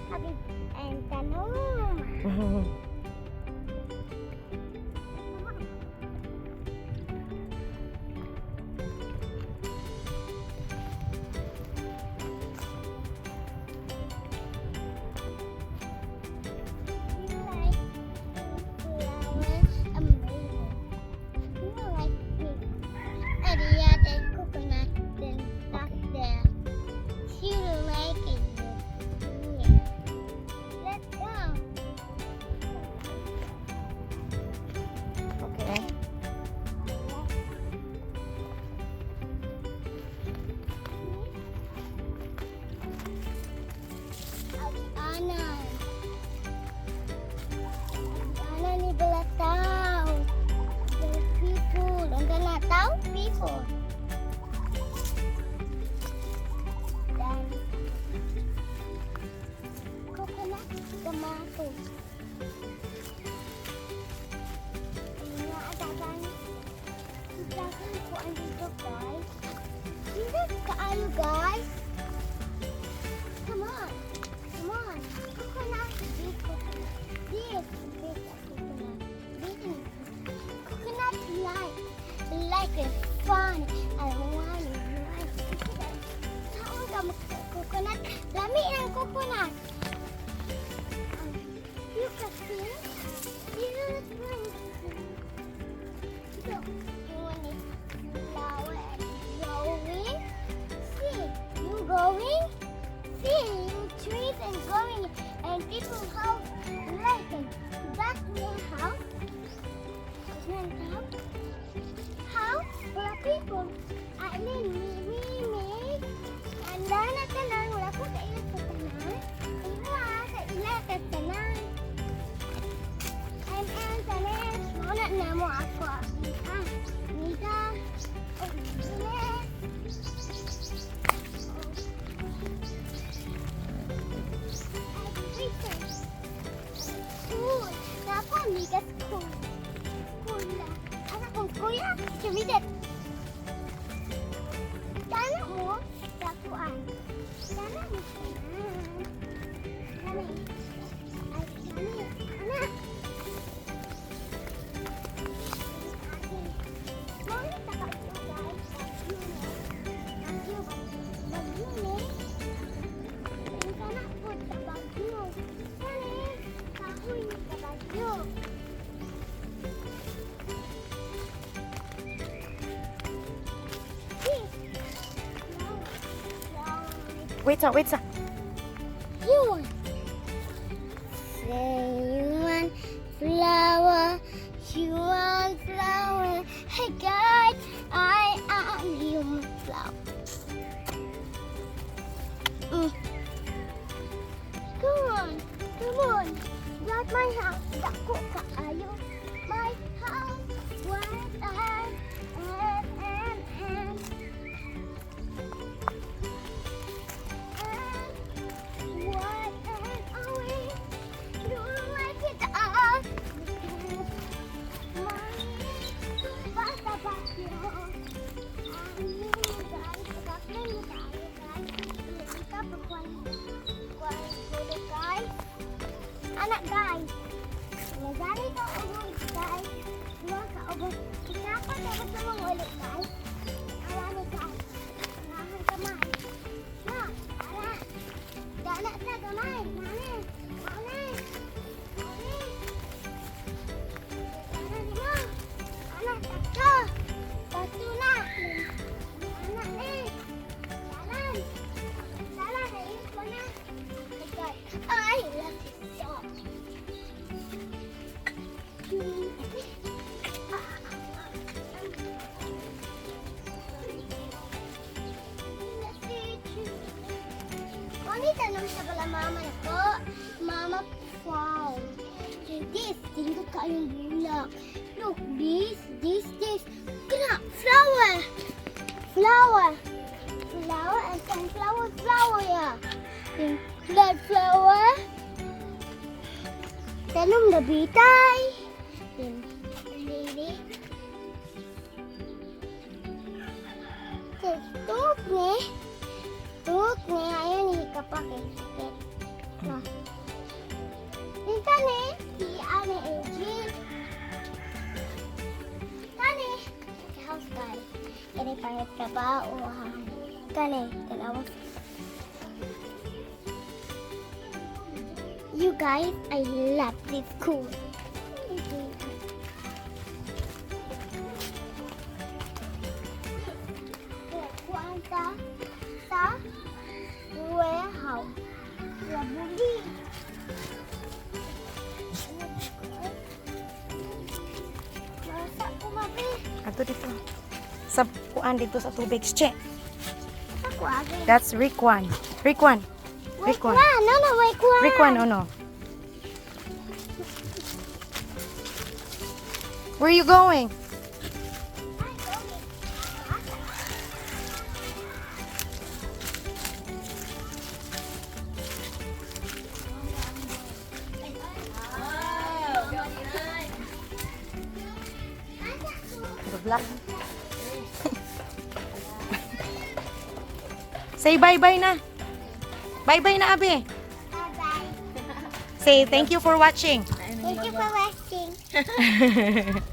Habis and tanum. Okay. Ana ni belatau. People, ang tahu people. Dan coconut tomato. Ini ada banyak. Jangan kuan dito guys. Hindi kaayo guys. Come on. Come on. Coconut. Big coconut. This big coconut. Big coconut like a fun. I want it. Saan ka coconut? Lami ng coconut. You can see. You can see. Look, you want it flower and growing. See, you growing. See, you trees and growing and people house like it. That's your house. Isn't that house? House for people. I mean, me. And then at the night, wala ko sa ilat sa tanan. Iwa sa ilat sa tanan. I'm Antoinette. Wala na mo ako. Nita. Oh, Antoinette. Cool. Dapat migas cool. Cool lang. Anak kong kuya, sumidat. Sana mo, dapuan. Sana mo. Sana. Ay, sana. Anak. Mami, takat ko guys. Bagyo. Bagyo ne. Sana po sa bagyo. Sana. Kahoy sa bagyo. Wait. You want. Say you want flower. You want flower. Hey guys, I am human flower. Come on. That's my house. Dako kaayo. My house. What and. What and away. You like it all. Basta bakyo. Anak guys, nagari ka ubod guys. Dua ka ubod. Kenapa dapat sama ulit guys? Alam guys, nahan kamay. Na, ara. Dana sa kamay. Nane. Anak takto. Takto na. Anak eh. Jalan. Ayun ko na. I love you so. Mami, tanong sa pala mama na po. Mama found this. Tingnan ka yung bulak. Look, this. Kena, flower and sunflower ya. Blood flower. Tanong na bitay. Lili. Tuk ni. Ayan ni kapake. Nah. Excited ka ba? O kani, dalawang. You guys, I love this school. Kuanta sa warehouse. Labuli. Masa kumabi? Ato dito. Sa kuan dito sa tubig. Che. Ako agay. That's Rikwan. Rikwan. Wait, Rikwan. no, wait, Rikwan, ano? Where are you going? Vlog. Say bye-bye na. Bye-bye na, Abe. Bye-bye. Say thank you for watching. Thank you for watching.